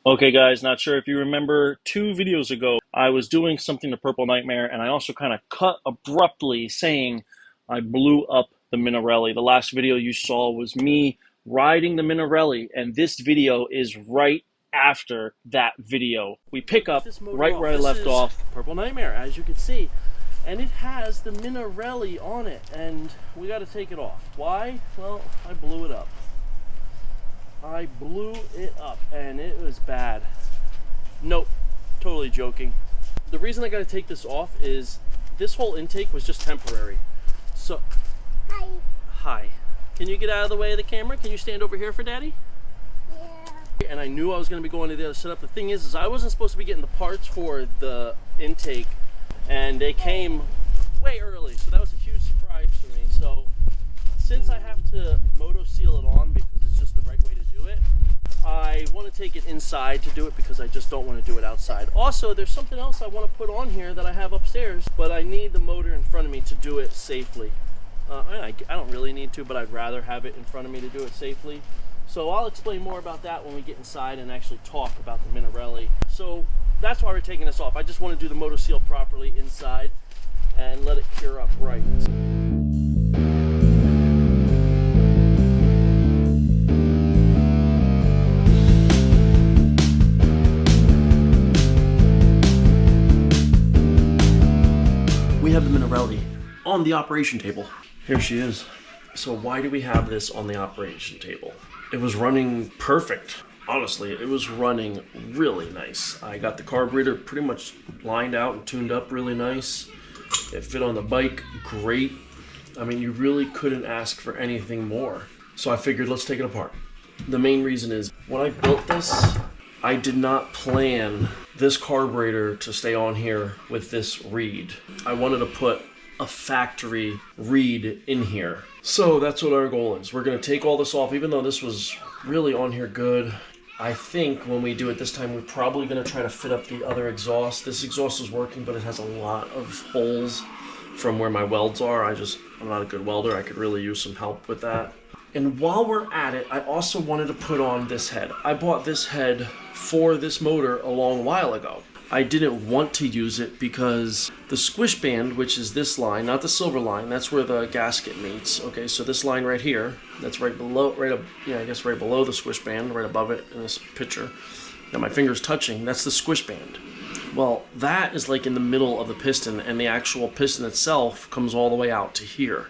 Okay guys, not sure if you remember 2 videos ago, I was doing something to Purple Nightmare and I also kind of cut abruptly saying I blew up the Minarelli. The last video you saw was me riding the Minarelli, and this video is right after that video. We pick up right where I left off. Purple Nightmare, as you can see, and it has the Minarelli on it, and we got to take it off. Why? Well, I blew it up. I blew it up and it was bad. Nope, totally joking. The reason I gotta take this off is this whole intake was just temporary. So, Hi. hi. Can you get out of the way of the camera? Can you stand over here for Daddy? Yeah. And I knew I was gonna be going to the other setup. The thing is I wasn't supposed to be getting the parts for the intake, and they came way early, so that was a huge surprise for me. So, since I have to moto seal it on because it's just the right way to do it, I want to take it inside to do it because I just don't want to do it outside. Also, there's something else I want to put on here that I have upstairs, but I need the motor in front of me to do it safely. I don't really need to, but I'd rather have it in front of me to do it safely. So I'll explain more about that when we get inside and actually talk about the Minarelli. So that's why we're taking this off. I just want to do the motor seal properly inside and let it cure up right. We have the Minarelli on the operation table. Here she is. So why do we have this on the operation table? It was running perfect. Honestly, it was running really nice. I got the carburetor pretty much lined out and tuned up really nice. It fit on the bike great. I mean, you really couldn't ask for anything more. So I figured, let's take it apart. The main reason is when I built this, I did not plan this carburetor to stay on here with this reed. I wanted to put a factory reed in here. So that's what our goal is. We're gonna take all this off, even though this was really on here good. I think when we do it this time, we're probably gonna try to fit up the other exhaust. This exhaust is working, but it has a lot of holes from where my welds are. I'm not a good welder. I could really use some help with that. And while we're at it, I also wanted to put on this head. I bought this head for this motor a long while ago. I didn't want to use it because the squish band, which is this line, not the silver line, that's where the gasket meets. Okay, so this line right here, that's right below, right below the squish band, right above it in this picture. Now my finger's touching, that's the squish band. Well, that is like in the middle of the piston, and the actual piston itself comes all the way out to here.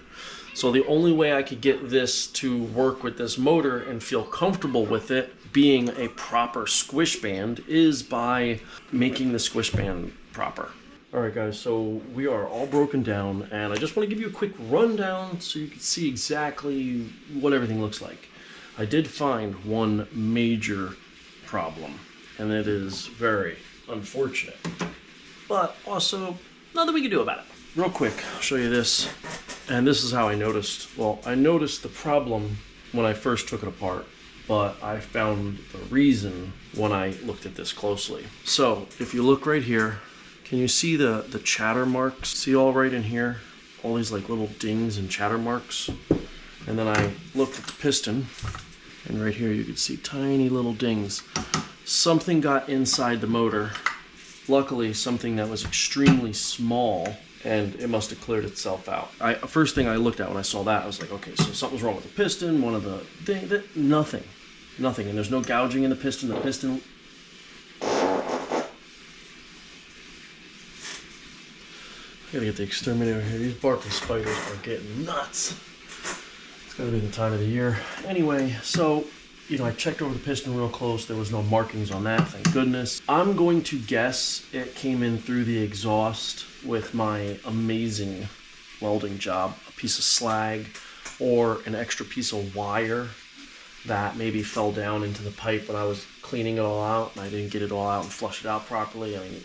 So the only way I could get this to work with this motor and feel comfortable with it being a proper squish band is by making the squish band proper. All right guys, so we are all broken down, and I just want to give you a quick rundown so you can see exactly what everything looks like. I did find one major problem, and it is very unfortunate, but also nothing we can do about it. Real quick, I'll show you this. And this is how I noticed, well, I noticed the problem when I first took it apart, but I found the reason when I looked at this closely. So if you look right here, can you see the chatter marks? See all right in here? All these like little dings and chatter marks. And then I looked at the piston, and right here you can see tiny little dings. Something got inside the motor. Luckily, something that was extremely small, and it must have cleared itself out. First thing I looked at when I saw that, I was like, okay, so something's wrong with the piston, one of the thing, nothing, and there's no gouging in the piston. The piston, I gotta get the exterminator here. These barking spiders are getting nuts. It's gotta be the time of the year. Anyway, so, I checked over the piston real close. There was no markings on that, thank goodness. I'm going to guess it came in through the exhaust with my amazing welding job, a piece of slag or an extra piece of wire that maybe fell down into the pipe when I was cleaning it all out, and I didn't get it all out and flush it out properly. I mean,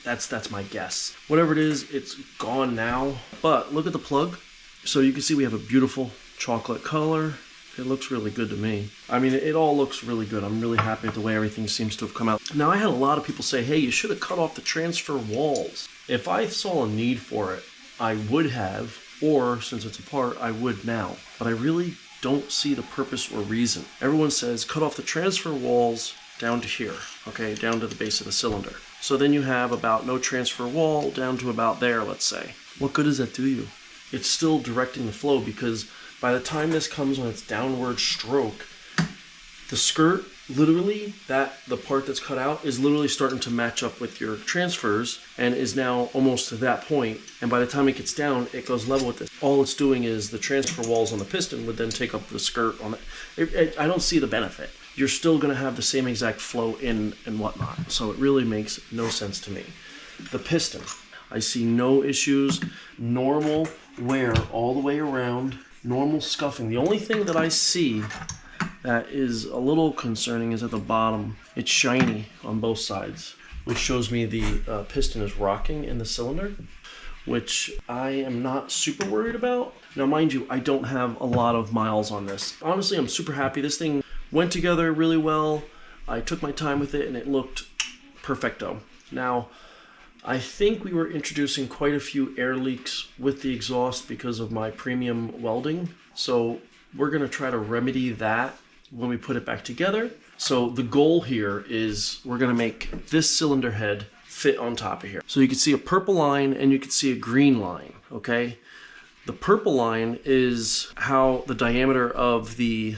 that's my guess. Whatever it is, it's gone now. But look at the plug. So you can see we have a beautiful chocolate color. It looks really good to me. I mean, it all looks really good. I'm really happy with the way everything seems to have come out. Now, I had a lot of people say, hey, you should have cut off the transfer walls. If I saw a need for it, I would have, or since it's apart, I would now. But I really don't see the purpose or reason. Everyone says, cut off the transfer walls down to here, okay, down to the base of the cylinder. So then you have about no transfer wall down to about there, let's say. What good does that do you? It's still directing the flow, because by the time this comes on its downward stroke, the skirt, literally, the part that's cut out is literally starting to match up with your transfers and is now almost to that point. And by the time it gets down, it goes level with this. All it's doing is the transfer walls on the piston would then take up the skirt on it. I don't see the benefit. You're still going to have the same exact flow in and whatnot. So it really makes no sense to me. The piston, I see no issues. Normal wear all the way around. Normal scuffing. The only thing that I see that is a little concerning is at the bottom. It's shiny on both sides, which shows me the piston is rocking in the cylinder, which I am not super worried about. Now, mind you, I don't have a lot of miles on this. Honestly, I'm super happy. This thing went together really well. I took my time with it and it looked perfecto. Now, I think we were introducing quite a few air leaks with the exhaust because of my premium welding. So we're gonna try to remedy that when we put it back together. So the goal here is we're gonna make this cylinder head fit on top of here. So you can see a purple line and you can see a green line, okay? The purple line is how the diameter of the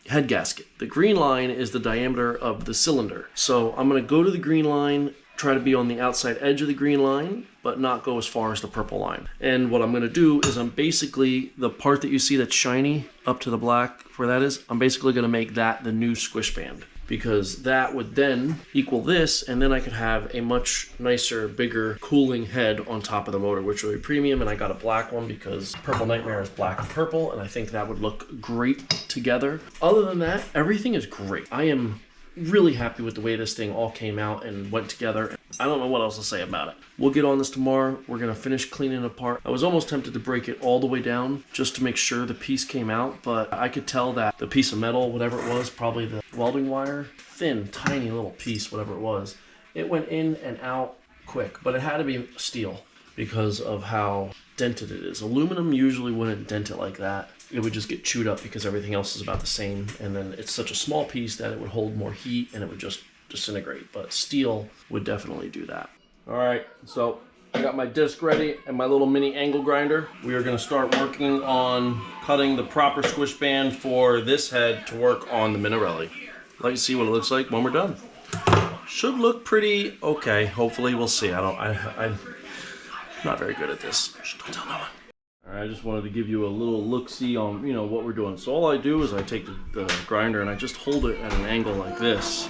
head gasket. The green line is the diameter of the cylinder. So I'm gonna go to the green line, try to be on the outside edge of the green line, but not go as far as the purple line. And what I'm gonna do is I'm basically, the part that you see that's shiny up to the black, where that is, I'm basically gonna make that the new squish band, because that would then equal this, and then I could have a much nicer, bigger cooling head on top of the motor, which will be premium. And I got a black one because Purple Nightmare is black and purple, and I think that would look great together. Other than that, everything is great. I am really happy with the way this thing all came out and went together. I don't know what else to say about it. We'll get on this tomorrow. We're gonna finish cleaning it apart. I was almost tempted to break it all the way down just to make sure the piece came out, but I could tell that the piece of metal, whatever it was, probably the welding wire, thin, tiny little piece, whatever it was, it went in and out quick, but it had to be steel because of how dented it is. Aluminum usually wouldn't dent it like that. It would just get chewed up because everything else is about the same, and then it's such a small piece that it would hold more heat and it would just disintegrate, but steel would definitely do that. All right, so I got my disc ready and my little mini angle grinder. We are gonna start working on cutting the proper squish band for this head to work on the Minarelli. Let you see what it looks like when we're done. Should look pretty okay. Hopefully, we'll see. I'm not very good at this. Don't tell no one. All right, I just wanted to give you a little look-see on, you know, what we're doing. So all I do is I take the grinder and I just hold it at an angle like this,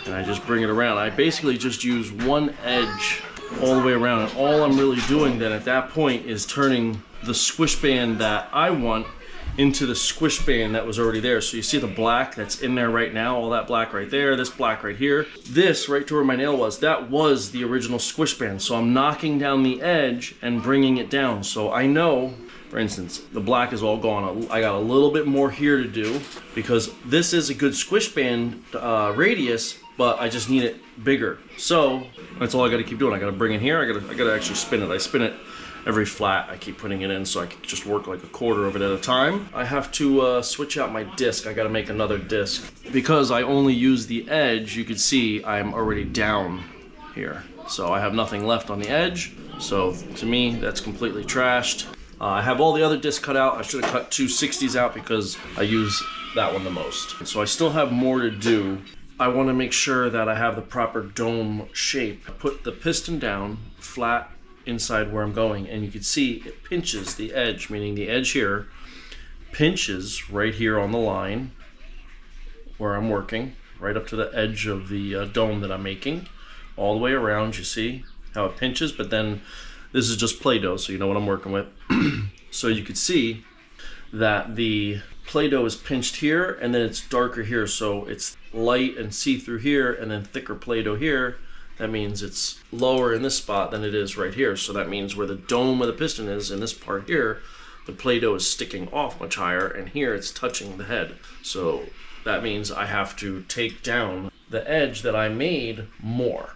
and I just bring it around. I basically just use one edge all the way around, and all I'm really doing then at that point is turning the squish band that I want into the squish band that was already there. So you see the black that's in there right now, all that black right there, this black right here. This right to where my nail was, that was the original squish band. So I'm knocking down the edge and bringing it down. So I know, for instance, the black is all gone. I got a little bit more here to do because this is a good squish band radius, but I just need it bigger. So that's all I gotta keep doing. I gotta bring it here, I gotta actually spin it. I spin it every flat. I keep putting it in so I can just work like a quarter of it at a time. I have to switch out my disc. I gotta make another disc. Because I only use the edge, you can see I'm already down here. So I have nothing left on the edge. So to me, that's completely trashed. I have all the other discs cut out. I should have cut 2 60s out because I use that one the most. So I still have more to do. I want to make sure that I have the proper dome shape. I put the piston down flat inside where I'm going, and you can see it pinches the edge, meaning the edge here pinches right here on the line where I'm working, right up to the edge of the dome that I'm making, all the way around. You see how it pinches, but then this is just Play-Doh, so you know what I'm working with. So you can see that the Play-Doh is pinched here, and then it's darker here, so it's light and see-through here, and then thicker Play-Doh here. That means it's lower in this spot than it is right here. So that means where the dome of the piston is, in this part here, the Play-Doh is sticking off much higher, and here it's touching the head. So that means I have to take down the edge that I made more.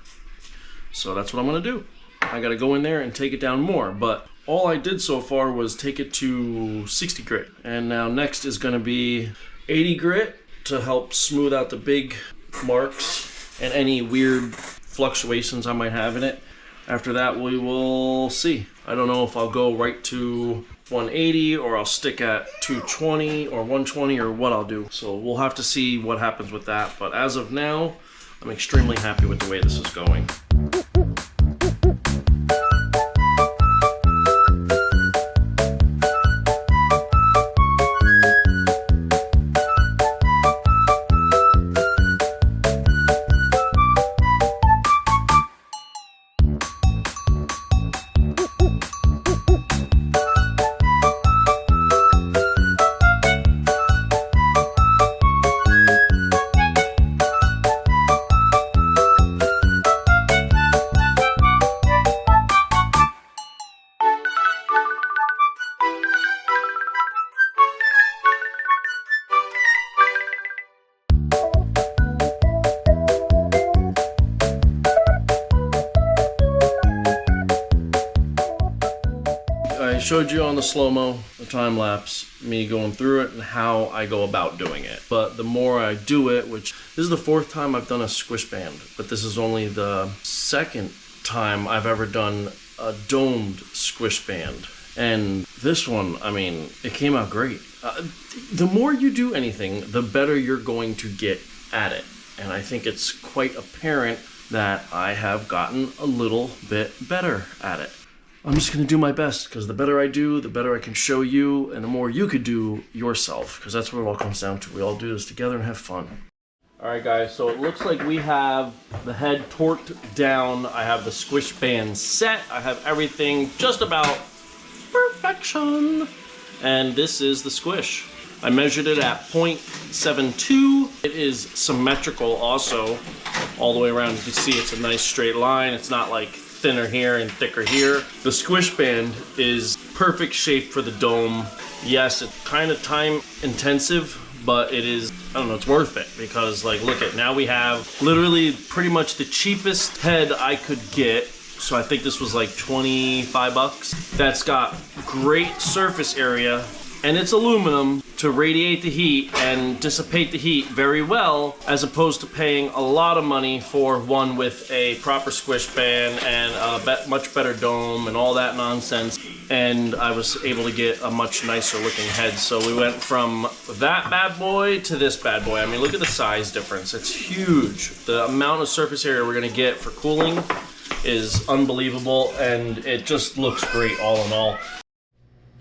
So that's what I'm gonna do. I gotta go in there and take it down more, but all I did so far was take it to 60 grit. And now next is gonna be 80 grit to help smooth out the big marks and any weird fluctuations I might have in it. After that, we will see. I don't know if I'll go right to 180 or I'll stick at 220 or 120 or what I'll do. So we'll have to see what happens with that. But as of now, I'm extremely happy with the way this is going. I showed you on the slow-mo, the time lapse, me going through it and how I go about doing it. But the more I do it, which this is the 4th time I've done a squish band, but this is only the 2nd time I've ever done a domed squish band. And this one, I mean, it came out great. The more you do anything, the better you're going to get at it. And I think it's quite apparent that I have gotten a little bit better at it. I'm just going to do my best, because the better I do, the better I can show you, and the more you could do yourself, because that's what it all comes down to. We all do this together and have fun. Alright guys, so it looks like we have the head torqued down. I have the squish band set. I have everything just about perfection. And this is the squish. I measured it at 0.72. It is symmetrical also, all the way around. You can see it's a nice straight line. It's not like thinner here and thicker here. The squish band is perfect shape for the dome. Yes, it's kind of time intensive, but it is, I don't know, it's worth it, because like, look at, now we have literally pretty much the cheapest head I could get. So I think this was like 25 bucks. That's got great surface area, and it's aluminum to radiate the heat and dissipate the heat very well, as opposed to paying a lot of money for one with a proper squish band and a much better dome and all that nonsense. And I was able to get a much nicer looking head. So we went from that bad boy to this bad boy. I mean, look at the size difference. It's huge. The amount of surface area we're gonna get for cooling is unbelievable, and it just looks great all in all.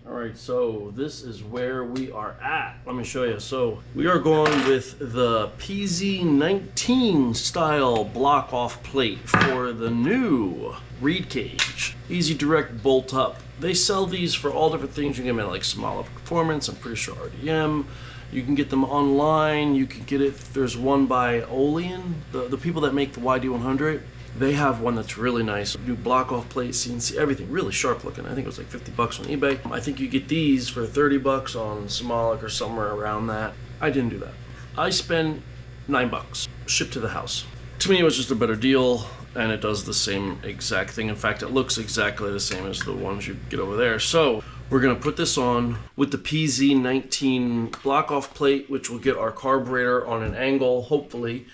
Alright, so this is where we are at. Let me show you. So we are going with the PZ19 style block off plate for the new reed cage. Easy direct bolt up. They sell these for all different things. You can get them at like Small Performance, I'm pretty sure RDM. You can get them online. You can get it, there's one by Olean, the people that make the YD100. They have one that's really nice. New block off plate, CNC, everything really sharp looking. I think it was like 50 bucks on eBay. I think you get these for 30 bucks on Smolic or somewhere around that. I didn't do that. I spent 9 bucks, shipped to the house. To me, it was just a better deal, and it does the same exact thing. In fact, it looks exactly the same as the ones you get over there. So we're gonna put this on with the PZ19 block off plate, which will get our carburetor on an angle, hopefully.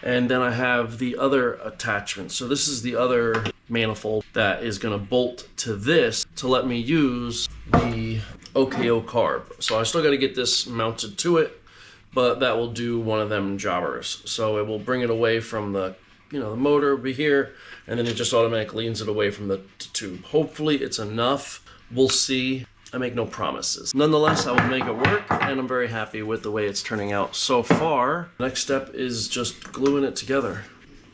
And then I have the other attachment. So this is the other manifold that is gonna bolt to this to let me use the OKO carb. So I still gotta get this mounted to it, but that will do one of them jobbers. So it will bring it away from the, the motor will be here, and then it just automatically leans it away from the tube. Hopefully it's enough. We'll see. I make no promises. Nonetheless, I will make it work, and I'm very happy with the way it's turning out so far. Next step is just gluing it together.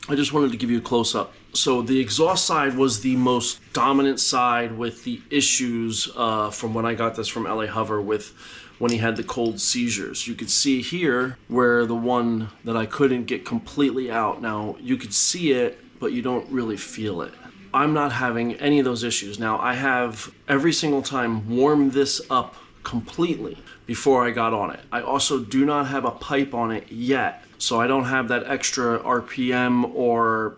I just wanted to give you a close-up. So the exhaust side was the most dominant side with the issues from when I got this from LA Hover with when he had the cold seizures. You could see here where the one that I couldn't get completely out. Now, you could see it, but you don't really feel it. I'm not having any of those issues. Now, I have every single time warmed this up completely before I got on it. I also do not have a pipe on it yet, so I don't have that extra RPM or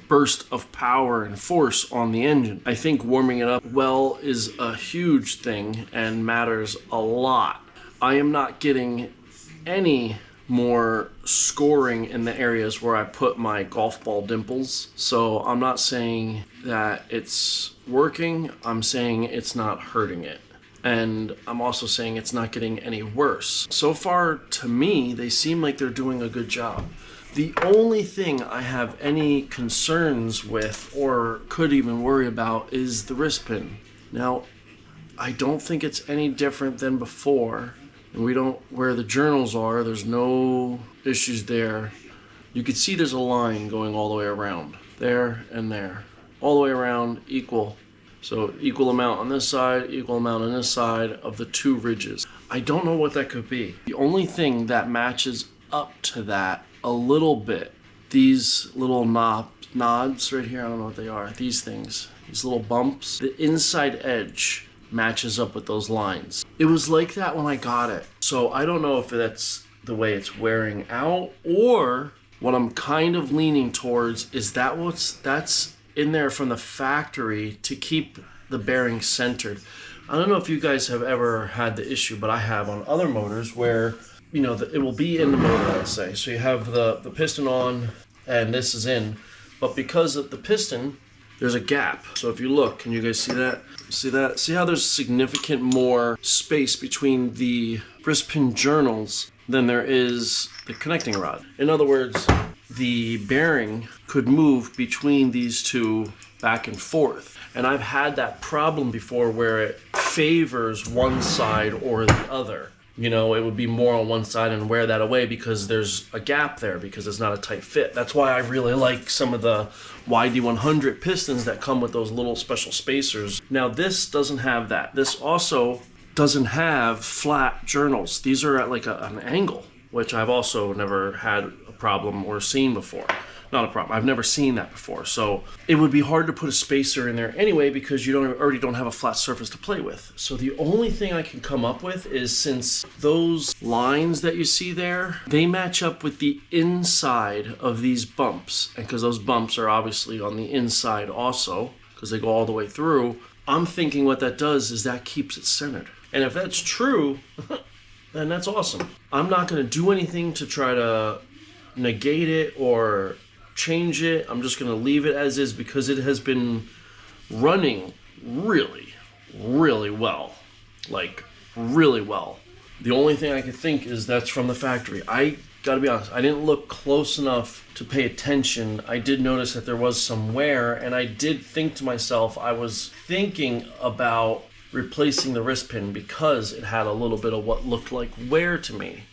burst of power and force on the engine. I think warming it up well is a huge thing and matters a lot. I am not getting any more scoring in the areas where I put my golf ball dimples. So I'm not saying that it's working, I'm saying it's not hurting it. And I'm also saying it's not getting any worse. So far, to me, they seem like they're doing a good job. The only thing I have any concerns with or could even worry about is the wrist pin. Now, I don't think it's any different than before. And we don't, where the journals are, there's no issues there. You can see there's a line going all the way around. There and there. All the way around, equal. So equal amount on this side, equal amount on this side of the two ridges. I don't know what that could be. The only thing that matches up to that a little bit, these little nods right here, I don't know what they are, these things, these little bumps, the inside edge matches up with those lines. It was like that when I got it. So I don't know if that's the way it's wearing out, or what I'm kind of leaning towards is that's in there from the factory to keep the bearing centered. I don't know if you guys have ever had the issue, but I have on other motors where, you know, it will be in the motor, let's say. So you have the piston on and this is in, but because of the piston, there's a gap. So if you look, can you guys see that? See that? See how there's significant more space between the wrist pin journals than there is the connecting rod. In other words, the bearing could move between these two back and forth. And I've had that problem before where it favors one side or the other. You know, it would be more on one side and wear that away because there's a gap there, because it's not a tight fit. That's why I really like some of the YD100 pistons that come with those little special spacers. Now this doesn't have that. This also doesn't have flat journals. These are at like an angle, which I've also never had a problem or seen before. Not a problem. I've never seen that before. So it would be hard to put a spacer in there anyway because you already don't have a flat surface to play with. So the only thing I can come up with is, since those lines that you see there, they match up with the inside of these bumps. And because those bumps are obviously on the inside also, because they go all the way through, I'm thinking what that does is that keeps it centered. And if that's true, then that's awesome. I'm not going to do anything to try to negate it or change it. I'm just going to leave it as is because it has been running really, really well. Like, really well. The only thing I could think is that's from the factory. I gotta be honest, I didn't look close enough to pay attention. I did notice that there was some wear, and I did think to myself, I was thinking about replacing the wrist pin because it had a little bit of what looked like wear to me.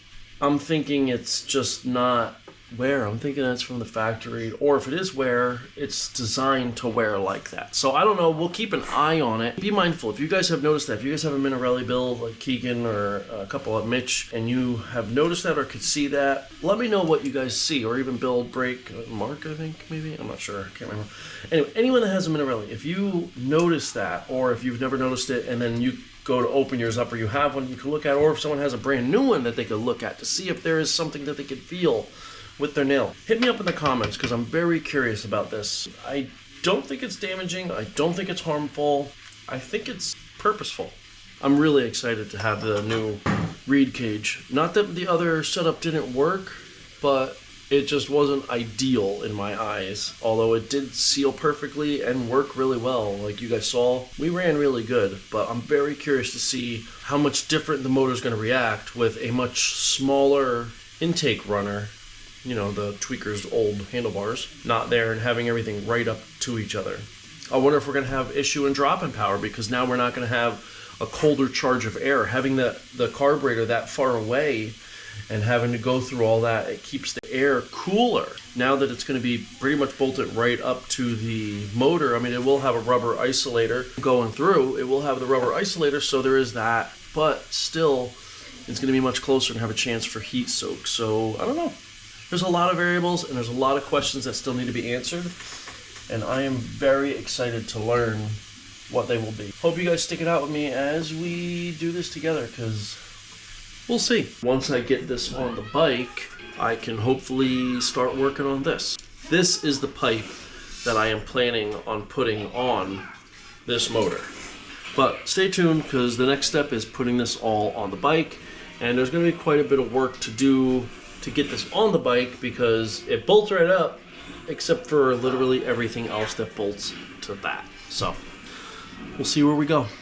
I'm thinking it's just not wear. I'm thinking that's from the factory, or if it is wear, it's designed to wear like that. So I don't know. We'll keep an eye on it. Be mindful. If you guys have noticed that, if you guys have a Minarelli build like Keegan or a couple of Mitch, and you have noticed that or could see that, let me know what you guys see, or even build break Mark, I think, maybe. I'm not sure. I can't remember. Anyway, anyone that has a Minarelli, if you notice that, or if you've never noticed it and then you go to open yours up, or you have one you can look at, or if someone has a brand new one that they could look at to see if there is something that they could feel with their nail. Hit me up in the comments because I'm very curious about this. I don't think it's damaging. I don't think it's harmful. I think it's purposeful. I'm really excited to have the new reed cage. Not that the other setup didn't work, but it just wasn't ideal in my eyes. Although it did seal perfectly and work really well. Like you guys saw, we ran really good, but I'm very curious to see how much different the motor is going to react with a much smaller intake runner. You know, the Tweaker's old handlebars, not there, and having everything right up to each other. I wonder if we're going to have issue in drop-in power, because now we're not going to have a colder charge of air. Having the carburetor that far away and having to go through all that, it keeps the air cooler. Now that it's going to be pretty much bolted right up to the motor, I mean, it will have a rubber isolator going through. It will have the rubber isolator, so there is that, but still, it's going to be much closer and have a chance for heat soak. So, I don't know. There's a lot of variables and there's a lot of questions that still need to be answered, and I am very excited to learn what they will be. Hope you guys stick it out with me as we do this together, because we'll see. Once I get this on the bike, I can hopefully start working on this. This is the pipe that I am planning on putting on this motor. But stay tuned, because the next step is putting this all on the bike, and there's going to be quite a bit of work to do to get this on the bike because it bolts right up, except for literally everything else that bolts to that. So we'll see where we go.